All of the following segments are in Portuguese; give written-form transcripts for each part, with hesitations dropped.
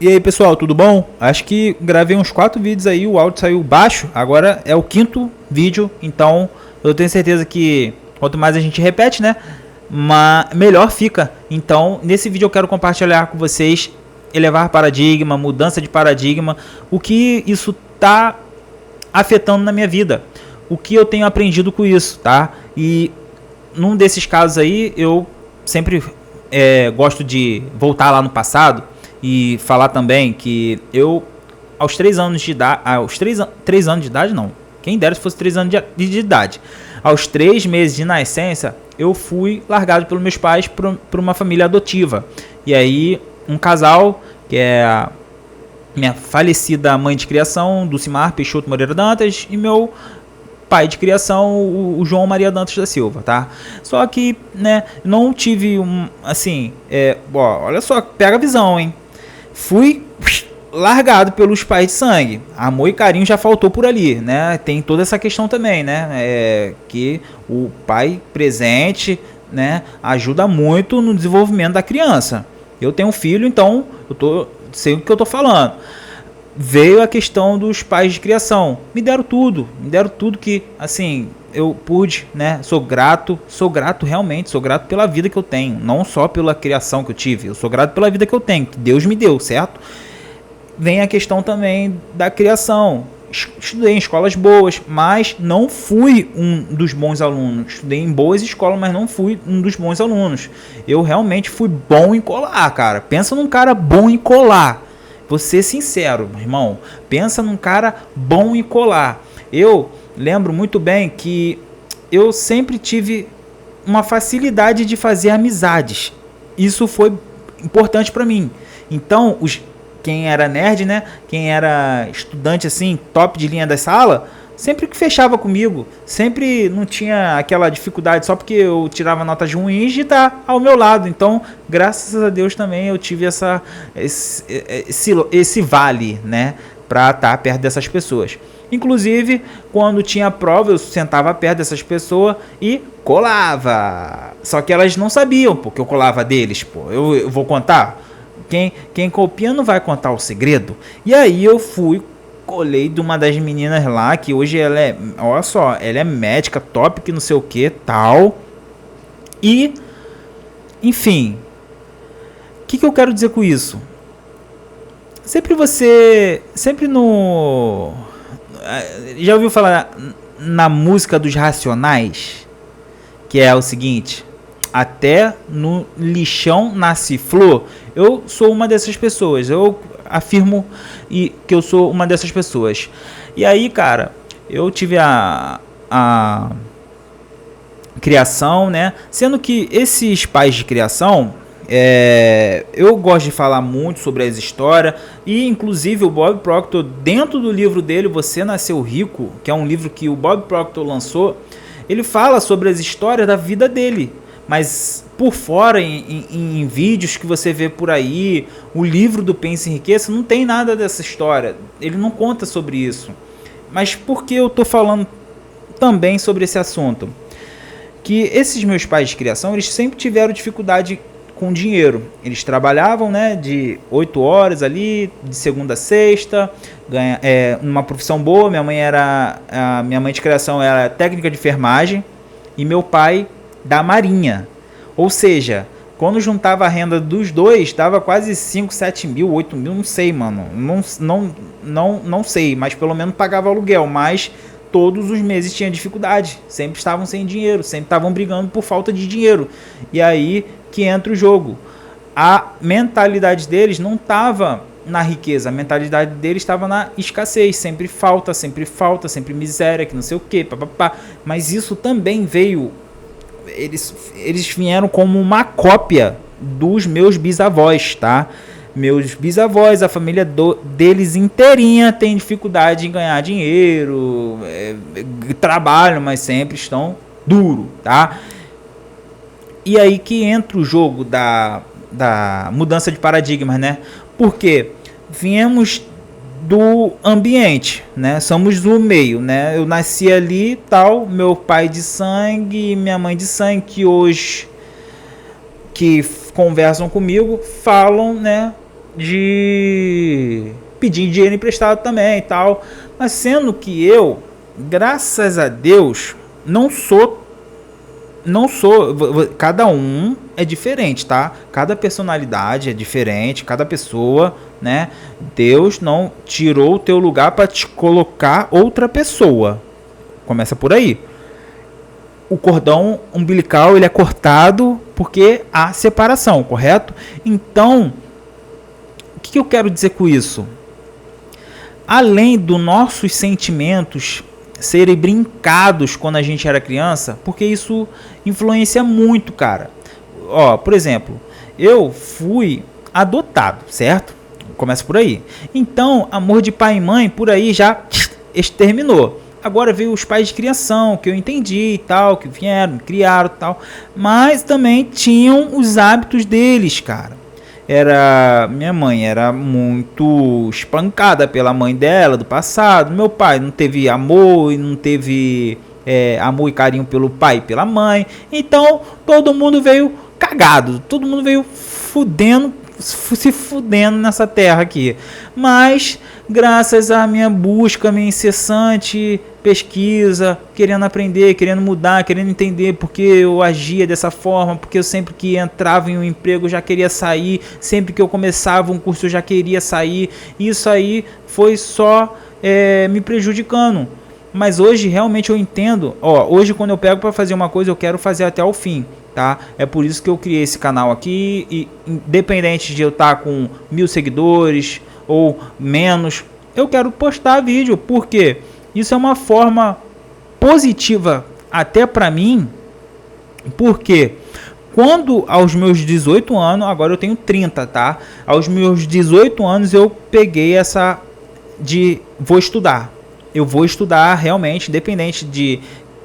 E aí, pessoal, tudo bom? Acho que gravei uns 4 vídeos aí, o áudio saiu baixo, agora é o 5º vídeo, então eu tenho certeza que quanto mais a gente repete, né, melhor fica. Então, nesse vídeo eu quero compartilhar com vocês elevar paradigma, mudança de paradigma, o que isso tá afetando na minha vida, o que eu tenho aprendido com isso, tá? E num desses casos aí, eu sempre gosto de voltar lá no passado e falar também que eu, aos 3 anos de idade, aos 3 anos de idade não, quem dera se fosse 3 anos de idade, aos 3 meses de nascença, eu fui largado pelos meus pais por uma família adotiva. E aí, um casal, que é a minha falecida mãe de criação, Dulcimar Peixoto Moreira Dantas, e meu pai de criação, o João Maria Dantas da Silva, tá? Só que, né, não tive olha só, pega a visão, hein? Fui largado pelos pais de sangue. Amor e carinho já faltou por ali, né? Tem toda essa questão também, né? Que o pai presente, né, ajuda muito no desenvolvimento da criança. Eu tenho um filho, então sei o que eu tô falando. Veio a questão dos pais de criação. Me deram tudo que, assim, eu pude, né? Sou grato realmente, sou grato pela vida que eu tenho, não só pela criação que eu tive, eu sou grato pela vida que eu tenho, que Deus me deu, certo? Vem a questão também da criação. Estudei em escolas boas, mas não fui um dos bons alunos. Estudei em boas escolas, mas não fui um dos bons alunos. Eu realmente fui bom em colar, cara. Pensa num cara bom em colar. Vou ser sincero, irmão. Pensa num cara bom em colar. Eu lembro muito bem que eu sempre tive uma facilidade de fazer amizades. Isso foi importante para mim. Então, quem era nerd, né? Quem era estudante assim, top de linha da sala, sempre que fechava comigo, sempre não tinha aquela dificuldade só porque eu tirava notas ruins de estar ao meu lado. Então, graças a Deus também eu tive esse vale, né, para estar perto dessas pessoas. Inclusive, quando tinha prova, eu sentava perto dessas pessoas e colava. Só que elas não sabiam, porque eu colava deles, pô. Eu vou contar. Quem copia não vai contar o segredo. E aí eu colei de uma das meninas lá, que hoje ela é, olha só, ela é médica, top, que não sei o que, tal. E, enfim, o que eu quero dizer com isso? Já ouviu falar na música dos Racionais? Que é o seguinte: até no lixão nasce flor. Eu sou uma dessas pessoas. Eu afirmo que eu sou uma dessas pessoas. E aí, cara, eu tive a criação, né? Sendo que esses pais de criação, eu gosto de falar muito sobre as histórias. E inclusive o Bob Proctor, dentro do livro dele, Você Nasceu Rico, que é um livro que o Bob Proctor lançou, ele fala sobre as histórias da vida dele. Mas por fora, em vídeos que você vê por aí, o livro do Pense e Enriqueça, não tem nada dessa história. Ele não conta sobre isso. Mas por que eu estou falando também sobre esse assunto? Que esses meus pais de criação, eles sempre tiveram dificuldade com dinheiro. Eles trabalhavam, né, de 8 horas ali, de segunda a sexta, numa profissão boa. Minha mãe de criação era técnica de enfermagem e meu pai da Marinha. Ou seja, quando juntava a renda dos dois, dava quase 5, 7 mil, 8 mil, não sei, mano. Não sei, mas pelo menos pagava aluguel. Mas todos os meses tinha dificuldade. Sempre estavam sem dinheiro, sempre estavam brigando por falta de dinheiro. E aí que entra o jogo. A mentalidade deles não estava na riqueza, a mentalidade deles estava na escassez. Sempre falta, sempre miséria, que não sei o que, papapá. Mas isso também veio... Eles vieram como uma cópia dos meus bisavós, tá? Meus bisavós, a família deles inteirinha tem dificuldade em ganhar dinheiro, trabalham, mas sempre estão duro, tá? E aí que entra o jogo da mudança de paradigmas, né? Porque viemos do ambiente, né? Somos do meio, né? Eu nasci ali, tal, meu pai de sangue, minha mãe de sangue, que hoje que conversam comigo, falam, né, de pedir dinheiro emprestado também e tal. Mas sendo que eu, graças a Deus, não sou, cada um é diferente, tá? Cada personalidade é diferente, cada pessoa, né? Deus não tirou o teu lugar para te colocar outra pessoa. Começa por aí. O cordão umbilical, ele é cortado porque há separação, correto? Então, o que eu quero dizer com isso? Além dos nossos sentimentos serem brincados quando a gente era criança, porque isso influencia muito, cara. Ó, por exemplo, eu fui adotado, certo? Começa por aí. Então, amor de pai e mãe por aí já exterminou. Agora veio os pais de criação, que eu entendi e tal, que vieram, me criaram e tal, mas também tinham os hábitos deles, cara. Minha mãe era muito espancada pela mãe dela do passado. Meu pai não teve amor e não teve amor e carinho pelo pai e pela mãe. Então todo mundo veio cagado, todo mundo veio se fudendo nessa terra aqui. Mas graças à minha busca, minha incessante pesquisa, querendo aprender, querendo mudar, querendo entender porque eu agia dessa forma, porque eu sempre que entrava em um emprego eu já queria sair, sempre que eu começava um curso eu já queria sair. Isso aí foi só me prejudicando. Mas hoje realmente eu entendo. Hoje quando eu pego para fazer uma coisa eu quero fazer até o fim. Tá? É por isso que eu criei esse canal aqui, e independente de eu estar com 1000 seguidores ou menos, eu quero postar vídeo, porque isso é uma forma positiva até para mim, porque quando aos meus 18 anos, agora eu tenho 30, tá? Aos meus 18 anos eu peguei essa de vou estudar. Eu vou estudar realmente, independente de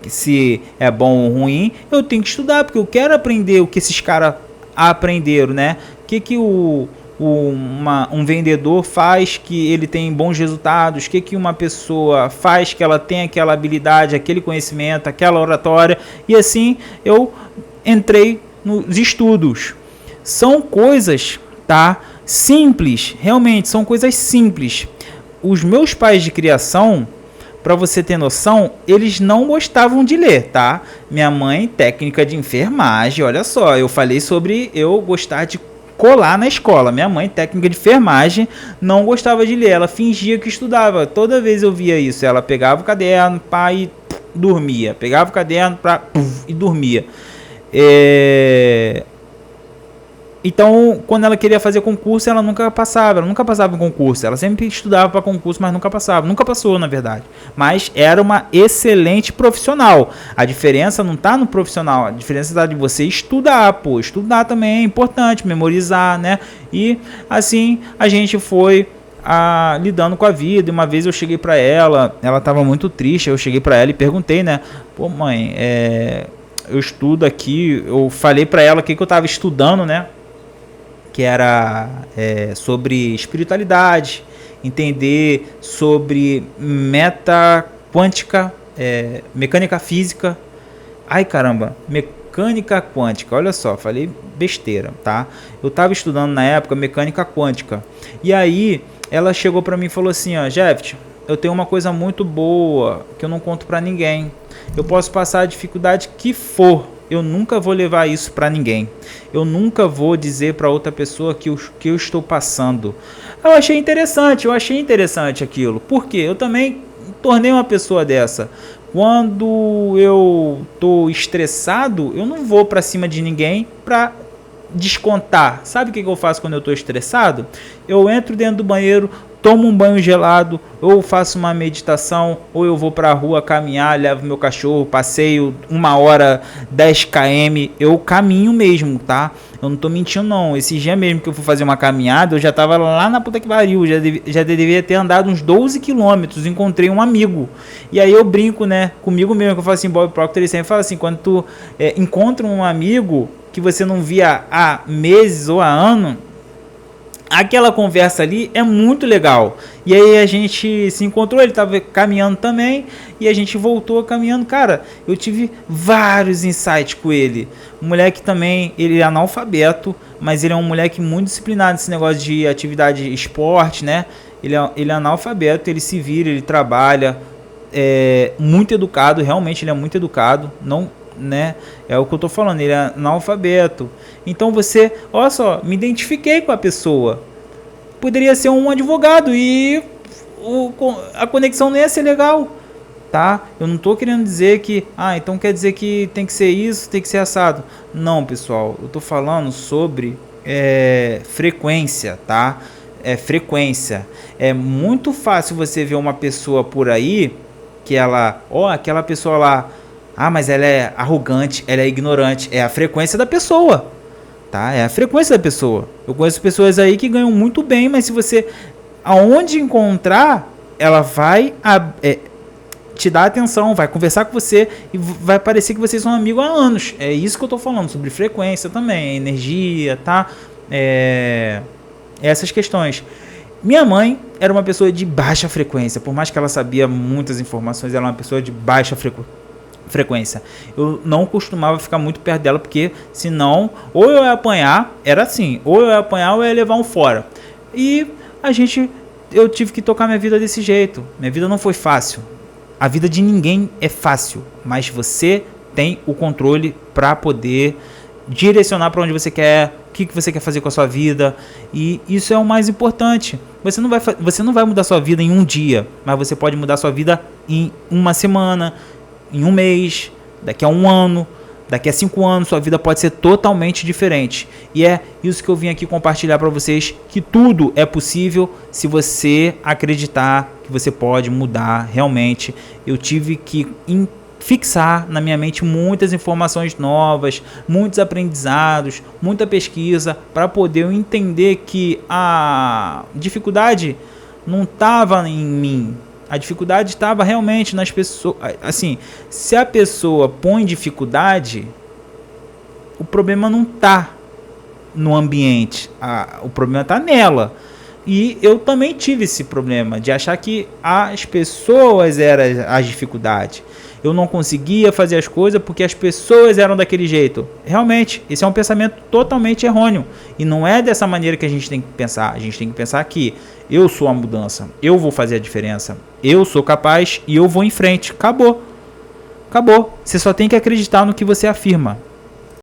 se é bom ou ruim, eu tenho que estudar, porque eu quero aprender o que esses caras aprenderam, né? O que um vendedor faz que ele tem bons resultados, o que uma pessoa faz que ela tem aquela habilidade, aquele conhecimento, aquela oratória, e assim eu entrei nos estudos. São coisas, tá? Simples, realmente são coisas simples. Os meus pais de criação, para você ter noção, eles não gostavam de ler, tá? Minha mãe, técnica de enfermagem, olha só, eu falei sobre eu gostar de colar na escola. Minha mãe, técnica de enfermagem, não gostava de ler, ela fingia que estudava. Toda vez eu via isso, ela pegava o caderno, pá, e dormia. Pegava o caderno e dormia. Então, quando ela queria fazer concurso, ela nunca passava em concurso. Ela sempre estudava para concurso, mas nunca passava. Nunca passou, na verdade. Mas era uma excelente profissional. A diferença não está no profissional, a diferença está de você estudar, pô. Estudar também é importante, memorizar, né? E assim a gente foi lidando com a vida. E uma vez eu cheguei para ela estava muito triste, eu cheguei para ela e perguntei, né? Pô, mãe, eu estudo aqui, eu falei para ela o que eu estava estudando, né? Que era sobre espiritualidade, entender sobre meta quântica, mecânica física. Ai caramba, mecânica quântica, olha só, falei besteira, tá? Eu estava estudando na época mecânica quântica. E aí ela chegou para mim e falou assim, ó, Jeff, eu tenho uma coisa muito boa que eu não conto para ninguém. Eu posso passar a dificuldade que for, eu nunca vou levar isso para ninguém. Eu nunca vou dizer para outra pessoa que eu estou passando. Eu achei interessante aquilo. Porque eu também tornei uma pessoa dessa. Quando eu estou estressado, eu não vou para cima de ninguém para descontar. Sabe o que eu faço quando eu estou estressado? Eu entro dentro do banheiro, tomo um banho gelado, ou faço uma meditação, ou eu vou para a rua caminhar, levo meu cachorro, passeio 1 hora, 10 km, eu caminho mesmo, tá? Eu não tô mentindo não, esse dia mesmo que eu fui fazer uma caminhada, eu já tava lá na puta que pariu, já deveria ter andado uns 12 quilômetros, encontrei um amigo, e aí eu brinco, né, comigo mesmo, que eu falo assim, Bob Proctor, ele sempre fala assim, quando tu encontra um amigo que você não via há meses ou há anos, aquela conversa ali é muito legal. E aí a gente se encontrou, ele estava caminhando também, e a gente voltou caminhando. Cara, eu tive vários insights com ele. Um moleque também, ele é analfabeto, mas ele é um moleque muito disciplinado nesse negócio de atividade esporte, né? Ele é analfabeto, ele se vira, ele trabalha, muito educado, realmente ele é muito educado, não, né? É o que eu tô falando, ele é analfabeto. Então você, olha só, me identifiquei com a pessoa. Poderia ser um advogado e a conexão não ia ser legal, tá? Eu não tô querendo dizer que, então quer dizer que tem que ser isso, tem que ser assado. Não, pessoal, eu tô falando sobre frequência, tá? Frequência. É muito fácil você ver uma pessoa por aí que aquela pessoa lá, mas ela é arrogante, ela é ignorante. É a frequência da pessoa, tá? É a frequência da pessoa. Eu conheço pessoas aí que ganham muito bem, mas se você, aonde encontrar, ela vai te dar atenção, vai conversar com você e vai parecer que vocês são amigos há anos. É isso que eu tô falando, sobre frequência também, energia, tá? Essas questões. Minha mãe era uma pessoa de baixa frequência, por mais que ela sabia muitas informações, ela era uma pessoa de baixa frequência. Eu não costumava ficar muito perto dela, porque senão, ou eu ia apanhar, era assim, ou eu ia apanhar ou eu ia levar um fora. E eu tive que tocar minha vida desse jeito. Minha vida não foi fácil. A vida de ninguém é fácil, mas você tem o controle para poder direcionar para onde você quer, o que você quer fazer com a sua vida, e isso é o mais importante. Você não vai mudar sua vida em um dia, mas você pode mudar sua vida em uma semana, em um mês, daqui a um ano, daqui a 5 anos, sua vida pode ser totalmente diferente. E é isso que eu vim aqui compartilhar para vocês, que tudo é possível se você acreditar que você pode mudar realmente. Eu tive que fixar na minha mente muitas informações novas, muitos aprendizados, muita pesquisa, para poder eu entender que a dificuldade não estava em mim. A dificuldade estava realmente nas pessoas. Assim, se a pessoa põe dificuldade, o problema não está no ambiente, o problema está nela. E eu também tive esse problema de achar que as pessoas eram as dificuldades. Eu não conseguia fazer as coisas porque as pessoas eram daquele jeito. Realmente, esse é um pensamento totalmente errôneo. E não é dessa maneira que a gente tem que pensar. A gente tem que pensar que eu sou a mudança, eu vou fazer a diferença, eu sou capaz e eu vou em frente. Acabou. Acabou. Você só tem que acreditar no que você afirma.